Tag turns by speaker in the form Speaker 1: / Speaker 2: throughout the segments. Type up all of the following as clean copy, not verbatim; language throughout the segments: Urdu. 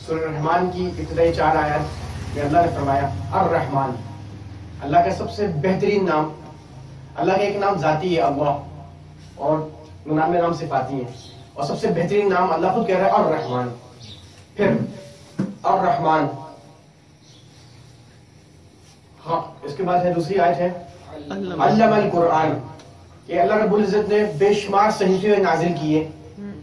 Speaker 1: سورہ الرحمن کی ابتدائی 4 آیات میں اللہ نے فرمایا الرحمن، اللہ کا سب سے بہترین نام. اللہ کا ایک نام ذاتی ہے اللہ، اور 99 نام صفاتی ہیں، اور سب سے بہترین نام اللہ خود کہہ رہا ہے الرحمن. پھر الرحمن، ہاں اس کے بعد ہے دوسری آیت ہے علم القرآن، کہ اللہ رب العزت نے بے شمار صحیفے نازل کیے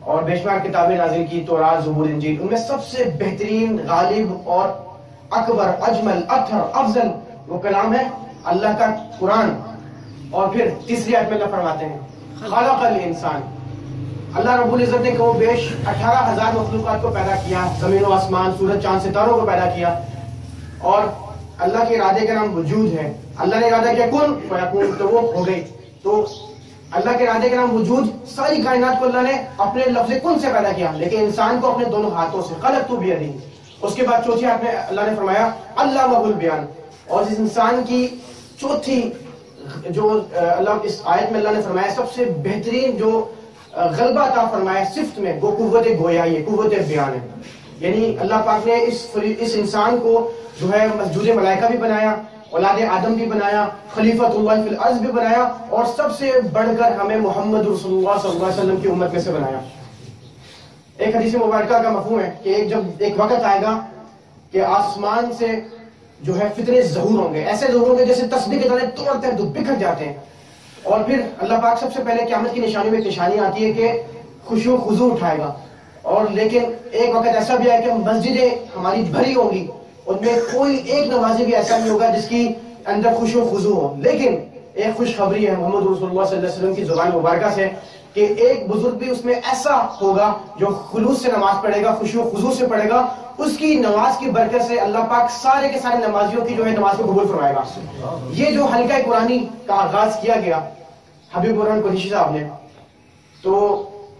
Speaker 1: اور بے شمار کتابیں نازل کی، تورات، زبور، انجیل. ان میں سب سے بہترین، غالب اور اکبر، اجمل، اطہر، افضل وہ کلام ہے اللہ کا قرآن. اور پھر تیسری آیت میں اللہ فرماتے ہیں خلق الانسان، اللہ رب العزت نے کہو بیش 18,000 مخلوقات کو پیدا کیا، زمین و آسمان، سورج، چاند، ستاروں کو پیدا کیا. اور اللہ کے ارادے کا نام وجود ہے. اللہ نے ارادہ کیا کن فیکون، تو وہ ہو گئی. تو اللہ کے ارادے کا نام وجود، ساری کائنات کو اللہ نے اپنے لفظ کن سے پیدا کیا، لیکن انسان کو اپنے دونوں ہاتھوں سے. خلقت بیدی. اس کے بعد چوتھی آیت میں اللہ نے فرمایا علمہ البیان، اور اس انسان کی چوتھی جو اللہ اس آیت میں اللہ نے فرمایا سب سے بہترین جو غلبہ عطا فرمایا صفت میں، وہ قوت گویائی ہے، قوت بیان ہے. یعنی اللہ پاک نے اس انسان کو جو ہے مسجود ملائکہ بھی بنایا، اولاد آدم بھی بنایا، خلیفۃ اللہ فی الارض بھی بنایا، اور سب سے بڑھ کر ہمیں محمد رسول اللہ صلی اللہ علیہ وسلم کی امت میں سے بنایا. ایک حدیث مبارکہ کا مفہوم ہے کہ جب ایک وقت آئے گا کہ آسمان سے جو ہے فتنے ظہور ہوں گے، ایسے ظہور ہوں گے جیسے تسبیح کے دانے توڑتے ہیں تو بکھر جاتے ہیں. اور پھر اللہ پاک سب سے پہلے قیامت کی نشانی میں ایک نشانی آتی ہے کہ خشوع و خضوع اٹھائے گا. اور لیکن ایک وقت ایسا بھی ہے کہ مسجدیں ہماری بھری ہوں گی، ان میں کوئی ایک نمازی بھی ایسا نہیں ہوگا جس کی اندر خشوع و خضوع ہو. لیکن ایک خوشخبری ہے محمد رسول اللہ صلی اللہ علیہ وسلم کی زبان مبارکہ سے کہ ایک بزرگ بھی اس میں ایسا ہوگا جو خلوص سے نماز پڑھے گا، خشوع و خضوع سے پڑھے گا. اس کی نماز کی برکت سے اللہ پاک سارے کے سارے نمازیوں کی جو ہے نماز کو قبول فرمائے گا. یہ جو حلقہ قرآنی کا آغاز کیا گیا حبیب الرحمن قریشی صاحب نے، تو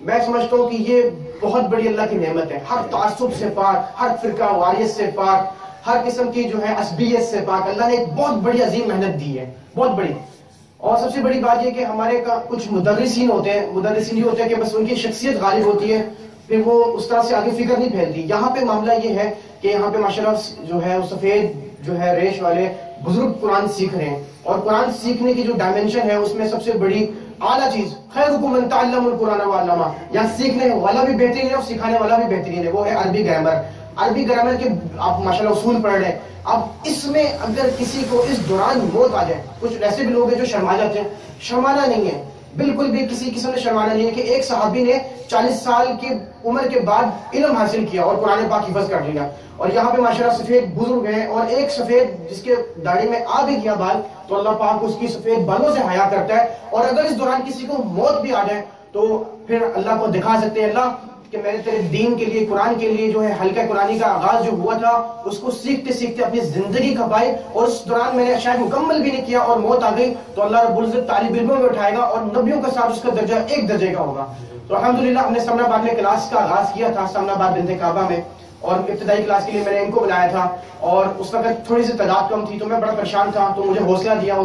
Speaker 1: میں سمجھتا ہوں کہ یہ بہت بڑی اللہ کی نعمت ہے. ہر تعصب سے پاک، ہر فرقہ واریت سے پاک، ہر قسم کی جو ہے عصبیت سے پاک اللہ نے ایک بہت بڑی عظیم محنت دی ہے، بہت بڑی. اور سب سے بڑی بات یہ کہ ہمارے کچھ مدرسین ہوتے ہیں، مدرسین یہ ہوتے ہیں کہ بس ان کی شخصیت غالب ہوتی ہے، پھر وہ اس طرح سے آگے فکر نہیں پھیلتی. یہاں پہ معاملہ یہ ہے کہ یہاں پہ ماشاءاللہ جو ہے سفید جو ہے ریش والے بزرگ قرآن سیکھ رہے ہیں. اور قرآن سیکھنے کی جو ڈائمنشن ہے اس میں سب سے بڑی اعلیٰ چیز خیرکم من تعلم القرآن وعلمہ، یہاں سیکھنے والا بھی بہترین ہے اور سکھانے والا بھی بہترین ہے، وہ ہے عربی گرامر. عربی گرامر کے آپ ماشاءاللہ اصول پڑھ رہے ہیں. اب اس میں اگر کسی کو اس دوران موت آ جائے، کچھ ایسے بھی لوگ ہیں جو شرما جاتے ہیں، شرمانا نہیں ہے، بالکل بھی کسی قسم میں شرمانا نہیں ہے. کہ ایک صحابی نے 40 سال کی عمر کے بعد علم حاصل کیا اور قرآن پاک حفظ کر لیا. اور یہاں پہ ماشاءاللہ سفید بزرگ ہیں، اور ایک سفید جس کے داڑھی میں آ بھی گیا بال تو اللہ پاک اس کی سفید بالوں سے حیا کرتا ہے. اور اگر اس دوران کسی کو موت بھی آ جائے تو پھر اللہ کو دکھا سکتے ہیں اللہ کہ میں نے تیرے دین کے لیے، قرآن کے لیے جو ہے حلقہ قرآنی کا آغاز جو ہوا تھا اس کو سیکھتے سیکھتے اپنی زندگی کھپائی، اور اس دوران میں نے شاید مکمل بھی نہیں کیا اور موت آ گئی تو اللہ رب العزت طالب علموں میں اٹھائے گا اور نبیوں کے ساتھ اس کا درجہ ایک درجے کا ہوگا. تو الحمدللہ ہم نے سمنا آباد میں کلاس کا آغاز کیا تھا، سمنا آباد بنت کعبہ میں، اور ابتدائی کلاس کے لیے میں نے ان کو بلایا تھا. اور اس وقت تھوڑی سی تعداد کم تھی تو میں بڑا پریشان تھا. تو مجھے حوصلہ دیا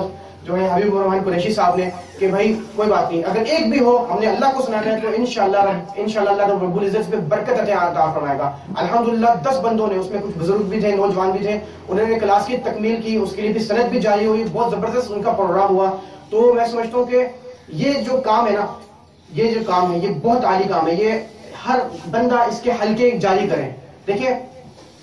Speaker 1: جو ہے حبیب الرحمن قریشی صاحب نے کہ بھائی کوئی بات نہیں، اگر ایک بھی ہو ہم نے اللہ کو سنانا ہے تو انشاءاللہ اللہ رب العزت پہ برکت عطا فرمائے گا. الحمدللہ 10 بندوں نے، اس میں کچھ بزرگ بھی تھے، نوجوان بھی تھے، انہوں نے کلاس کی تکمیل کی، اس کے لیے بھی سند بھی جاری ہوئی، بہت زبردست ان کا پروگرام ہوا. تو میں سمجھتا ہوں کہ یہ جو کام ہے نا، یہ جو کام ہے یہ بہت عالی کام ہے. یہ ہر بندہ اس کے حلقے جاری کرے. دیکھیں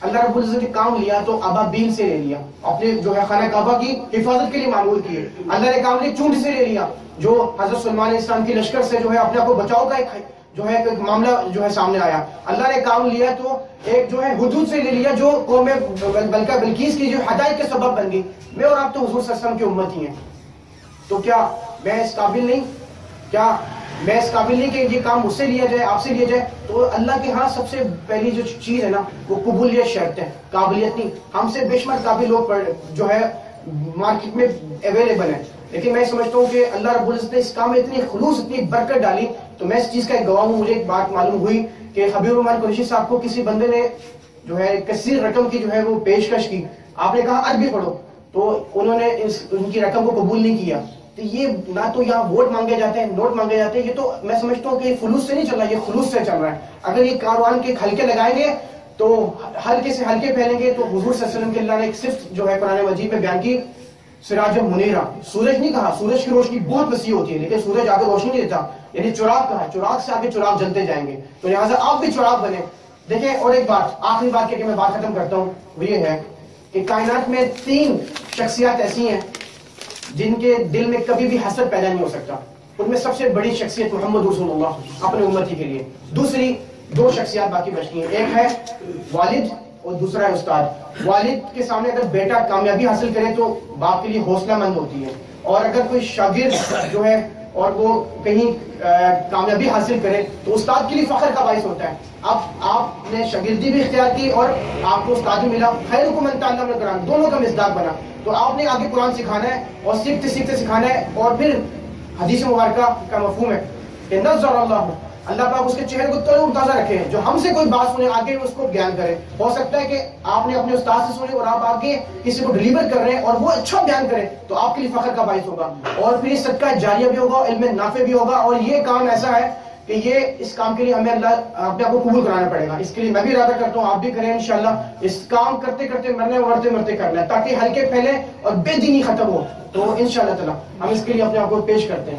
Speaker 1: اللہ رب العزت نے کام لیا تو ابابیل سے لے لیا، اپنے جو ہے خانہ کعبہ کی حفاظت کے لیے معمول کیے. اللہ نے کام لیا چونٹ سے لے لیا، جو حضرت سلمان علیہ السلام کی لشکر سے جو ہے اپنے آپ کو بچاؤ کا ایک معاملہ جو ہے سامنے آیا. اللہ نے کام لیا تو ایک جو ہے حدود سے لے لیا، جو قوم بلقیس کی جو ہدایت کے سبب بن گئی. میں اور آپ تو حضور صلی اللہ علیہ وسلم کی امت ہی ہیں، تو کیا میں اس قابل نہیں، کیا میں اس قابل نہیں کہ یہ کام مجھ سے لیا جائے، آپ سے لیا جائے؟ تو اللہ کے ہاں سب سے پہلی جو چیز ہے نا وہ قبولیت شرط ہے، قابلیت نہیں. ہم سے بے شمار قابل لوگ جو ہے مارکیٹ میں اویلیبل ہیں، لیکن میں سمجھتا ہوں کہ اللہ رب العزت نے اس کام میں اتنی خلوص، اتنی برکت ڈالی. تو میں اس چیز کا ایک گواہ ہوں. مجھے ایک بات معلوم ہوئی کہ حبیب الرحمن قریشی صاحب کو کسی بندے نے جو ہے کثیر رقم کی جو ہے وہ پیشکش کی. آپ نے کہا عربی پڑھو، تو انہوں نے ان کی رقم کو قبول نہیں کیا. تو یہ نہ تو یہاں ووٹ مانگے جاتے ہیں، نوٹ مانگے جاتے ہیں، یہ تو میں سمجھتا ہوں کہ یہ فلوس سے نہیں چل رہا، یہ خلوص سے چل رہا ہے. اگر یہ کاروان کے حلقے لگائیں گے تو ہلکے سے ہلکے پھیلیں گے تو حضور صلی اللہ علیہ وسلم کے اللہ نے ایک صفت جو ہے قرآن مجید میں بیان کی، سراج منیرہ، سورج نہیں کہا، سورج کی روشنی بہت وسیع ہوتی ہے لیکن سورج آگے روشنی نہیں دیتا، یعنی چراغ کہا ہے، چراغ سے آگے چراغ جلتے جائیں گے، تو لہٰذا آپ بھی چراغ بنے. دیکھیں اور ایک بات، آخری بات کہ میں بات ختم کرتا ہوں، وہ یہ ہے کہ کائنات میں 3 شخصیات ایسی ہیں جن کے دل میں کبھی بھی حسد پیدا نہیں ہو سکتا. ان میں سب سے بڑی شخصیت محمد رسول اللہ اپنے امتی کے لیے. دوسری 2 شخصیات باقی بچتی ہیں، ایک ہے والد اور دوسرا ہے استاد. والد کے سامنے اگر بیٹا کامیابی حاصل کرے تو باپ کے لیے حوصلہ مند ہوتی ہے، اور اگر کوئی شاگرد جو ہے اور وہ کہیں کامیابی حاصل کرے تو استاد کے لیے فخر کا باعث ہوتا ہے. اب آپ نے شاگردی بھی اختیار کی اور آپ کو استاد بھی ملا، خیرکم من تعلم القرآن، دونوں کا مصداق بنا. تو آپ نے آگے قرآن سکھانا ہے اور سیکھتے سیکھتے سکھانا ہے. اور پھر حدیث مبارکہ کا مفہوم ہے کہ نظر اللہ پاک اس کے چہرے کو تر و تازہ رکھے، جو ہم سے کوئی بات سنے آگے اس کو بیان کرے. ہو سکتا ہے کہ آپ نے اپنے استاد سے سنے اور آپ آگے کسی کو ڈلیور کر رہے ہیں اور وہ اچھا بیان کرے تو آپ کے لیے فخر کا باعث ہوگا، اور پھر یہ صدقہ جاریہ بھی ہوگا، علم نافع بھی ہوگا. اور یہ کام ایسا ہے کہ یہ اس کام کے لیے ہمیں اللہ اپنے آپ کو قبول کرانا پڑے گا. اس کے لیے میں بھی ارادہ کرتا ہوں آپ بھی کریں انشاءاللہ. اس کام کرتے کرتے مرتے مرتے کرنا ہے تاکہ ہلکے پھیلے اور بے دینی ختم ہو. تو انشاءاللہ تعالی ہم اس کے لیے اپنے آپ کو پیش کرتے ہیں.